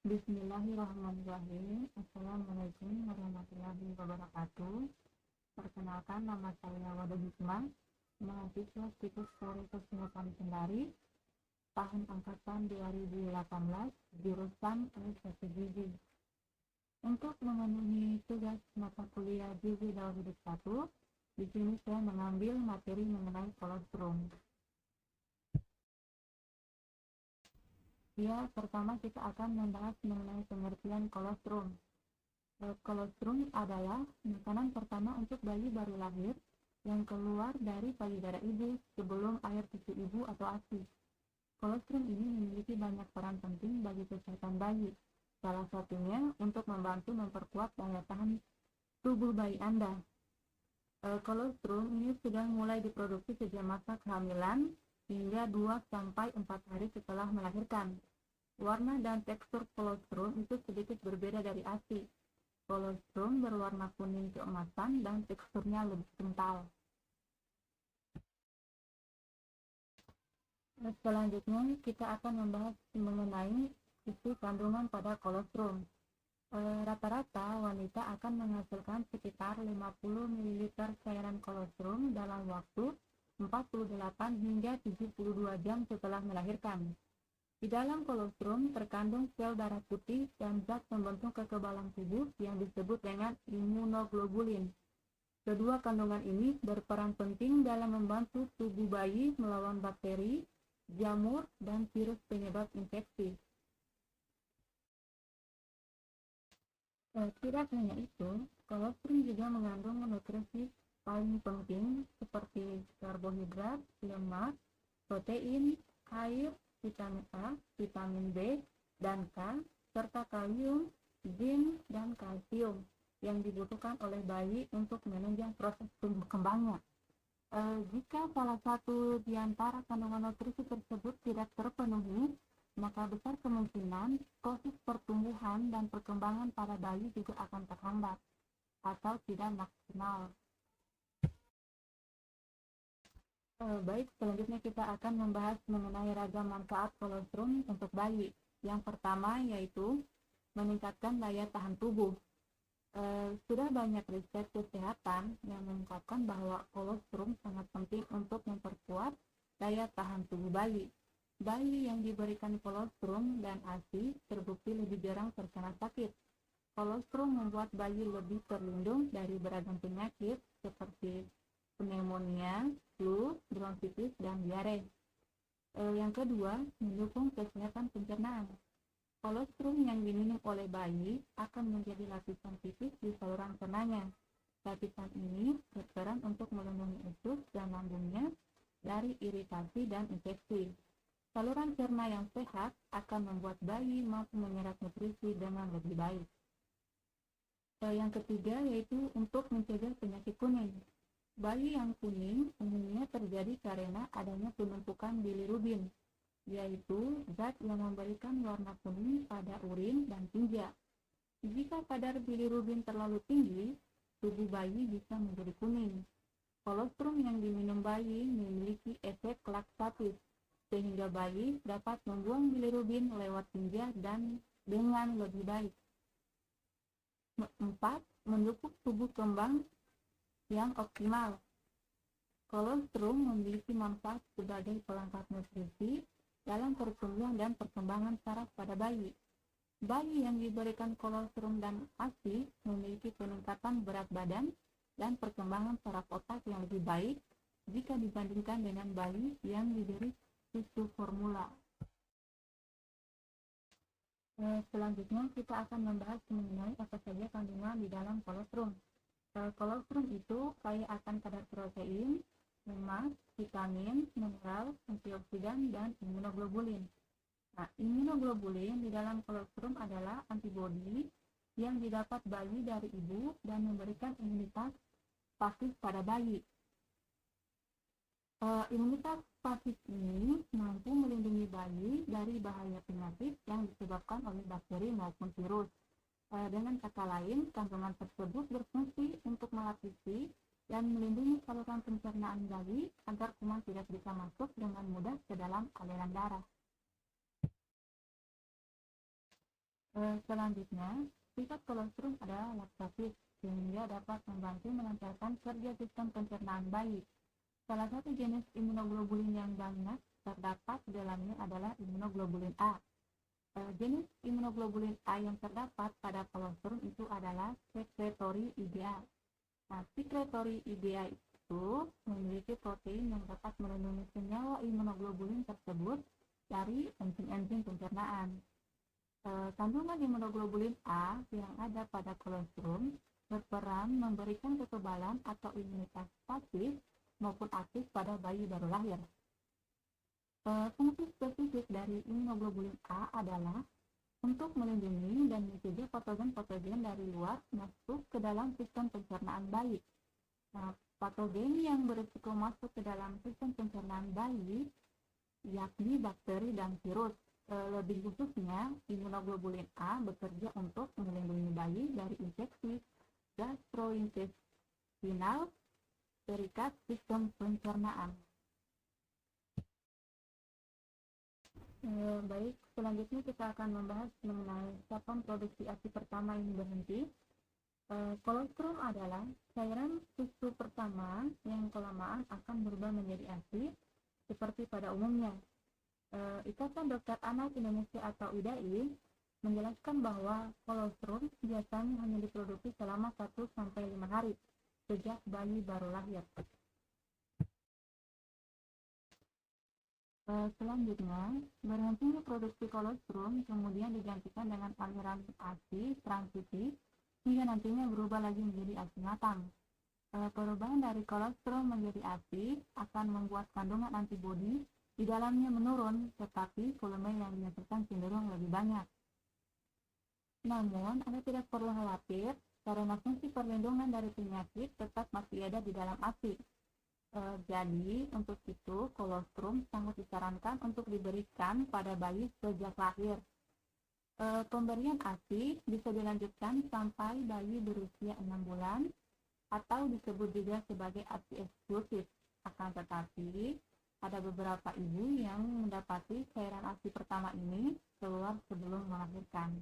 Bismillahirrahmanirrahim. Assalamualaikum warahmatullahi wabarakatuh. Perkenalkan, nama saya Wada Hikmah, mahasiswa Situs Polri Kesehatan Kendari, tahun angkatan 2018, jurusan Ilmu Gizi. Untuk memenuhi tugas mata kuliah Gizi dalam hidup 1, di sini saya mengambil materi mengenai kolostrum. Ya, pertama kita akan membahas mengenai pengertian kolostrum. Kolostrum adalah makanan pertama untuk bayi baru lahir yang keluar dari payudara ibu sebelum air susu ibu atau ASI. Kolostrum ini memiliki banyak peran penting bagi kesehatan bayi. Salah satunya untuk membantu memperkuat daya tahan tubuh bayi Anda. Kolostrum ini sudah mulai diproduksi sejak masa kehamilan hingga 2-4 hari setelah melahirkan. Warna dan tekstur kolostrum itu sedikit berbeda dari ASI. Kolostrum berwarna kuning keemasan dan teksturnya lebih kental. Selanjutnya kita akan membahas mengenai isi kandungan pada kolostrum. Rata-rata wanita akan menghasilkan sekitar 50 ml cairan kolostrum dalam waktu 48 hingga 72 jam setelah melahirkan. Di dalam kolostrum terkandung sel darah putih dan zat pembentuk kekebalan tubuh yang disebut dengan imunoglobulin. Kedua kandungan ini berperan penting dalam membantu tubuh bayi melawan bakteri, jamur, dan virus penyebab infeksi. Tidak hanya itu, kolostrum juga mengandung nutrisi paling penting seperti karbohidrat, lemak, protein, air, vitamin A, vitamin B, dan K, serta kalium, zinc, dan kalsium yang dibutuhkan oleh bayi untuk menunjang proses tumbuh kembangnya. Jika salah satu di antara kandungan nutrisi tersebut tidak terpenuhi, maka besar kemungkinan proses pertumbuhan dan perkembangan pada bayi juga akan terhambat atau tidak maksimal. Baik, selanjutnya kita akan membahas mengenai ragam manfaat kolostrum untuk bayi. Yang pertama yaitu meningkatkan daya tahan tubuh. Sudah banyak riset kesehatan yang mengungkapkan bahwa kolostrum sangat penting untuk memperkuat daya tahan tubuh bayi. Bayi yang diberikan kolostrum dan ASI terbukti lebih jarang terkena sakit. Kolostrum membuat bayi lebih terlindung dari beragam penyakit seperti pneumonia, flu, bronkitis, dan diare. Yang kedua, mendukung kesehatan pencernaan. Kolostrum yang diminum oleh bayi akan menjadi lapisan tipis di saluran cernanya. Lapisan ini berperan untuk melindungi usus dan lambungnya dari iritasi dan infeksi. Saluran cerna yang sehat akan membuat bayi mampu menyerap nutrisi dengan lebih baik. Yang ketiga yaitu untuk mencegah penyakit kuning. Bayi yang kuning umumnya terjadi karena adanya penumpukan bilirubin, yaitu zat yang memberikan warna kuning pada urin dan tinja. Jika kadar bilirubin terlalu tinggi, tubuh bayi bisa menjadi kuning. Kolostrum yang diminum bayi memiliki efek laksatif, sehingga bayi dapat membuang bilirubin lewat tinja dan dengan lebih baik. 4. Mendukung tubuh kembang yang optimal. Kolostrum memiliki manfaat sebagai pelengkap nutrisi dalam pertumbuhan dan perkembangan saraf pada bayi. Bayi yang diberikan kolostrum dan ASI memiliki peningkatan berat badan dan perkembangan saraf otak yang lebih baik jika dibandingkan dengan bayi yang diberi susu formula. Selanjutnya kita akan membahas mengenai apa saja kandungan di dalam kolostrum. Kolostrum itu kaya akan kadar protein, lemak, vitamin, mineral, antioksidan, dan imunoglobulin. Nah, imunoglobulin di dalam kolostrum adalah antibodi yang didapat bayi dari ibu dan memberikan imunitas pasif pada bayi. Imunitas pasif ini mampu melindungi bayi dari bahaya penyakit yang disebabkan oleh bakteri maupun virus. Dengan kata lain, kandungan tersebut berfungsi untuk melapisi dan melindungi saluran pencernaan bayi agar kuman tidak bisa masuk dengan mudah ke dalam aliran darah. Selanjutnya, sifat kolostrum adalah laktosik, sehingga dapat membantu melancarkan kerja sistem pencernaan bayi. Salah satu jenis imunoglobulin yang banyak terdapat di dalamnya adalah imunoglobulin A. Jenis imunoglobulin A yang terdapat pada kolostrum itu adalah secretory IgA. Nah, secretory IgA itu memiliki protein yang dapat melindungi senyawa imunoglobulin tersebut dari enzim-enzim pencernaan. Kandungan imunoglobulin A yang ada pada kolostrum berperan memberikan kekebalan atau imunitas pasif maupun aktif pada bayi baru lahir. Fungsi spesifik dari imunoglobulin A adalah untuk melindungi dan mencegah patogen-patogen dari luar masuk ke dalam sistem pencernaan bayi. Nah, patogen yang berisiko masuk ke dalam sistem pencernaan bayi yakni bakteri dan virus. Lebih khususnya, imunoglobulin A bekerja untuk melindungi bayi dari infeksi gastrointestinal terikat sistem pencernaan. Baik, selanjutnya kita akan membahas mengenai kapan produksi ASI pertama ini berhenti. Kolostrum adalah cairan susu pertama yang kelamaan akan berubah menjadi ASI seperti pada umumnya. Ikatan Dokter Anak Indonesia atau IDAI menjelaskan bahwa kolostrum biasanya hanya diproduksi selama 1-5 hari sejak bayi baru lahir. Selanjutnya, berhentinya produksi kolostrum kemudian digantikan dengan aliran ASI transisi hingga nantinya berubah lagi menjadi ASI matang. Perubahan dari kolostrum menjadi ASI akan membuat kandungan antibodi di dalamnya menurun, tetapi volume yang dihasilkan cenderung lebih banyak. Namun, Anda tidak perlu khawatir karena fungsi perlindungan dari penyakit tetap masih ada di dalam ASI. Jadi, untuk itu, kolostrum sangat disarankan untuk diberikan pada bayi sejak lahir. Pemberian ASI bisa dilanjutkan sampai bayi berusia 6 bulan atau disebut juga sebagai ASI eksklusif. Akan tetapi, ada beberapa ibu yang mendapati cairan ASI pertama ini keluar sebelum melahirkan.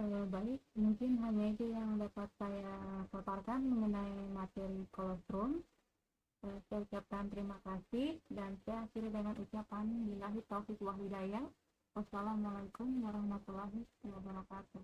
Baik, mungkin hanya itu yang dapat saya paparkan mengenai materi kolostrum. Saya ucapkan terima kasih dan saya akhiri dengan ucapan billahi taufiq wal hidayah. Wassalamualaikum warahmatullahi wabarakatuh.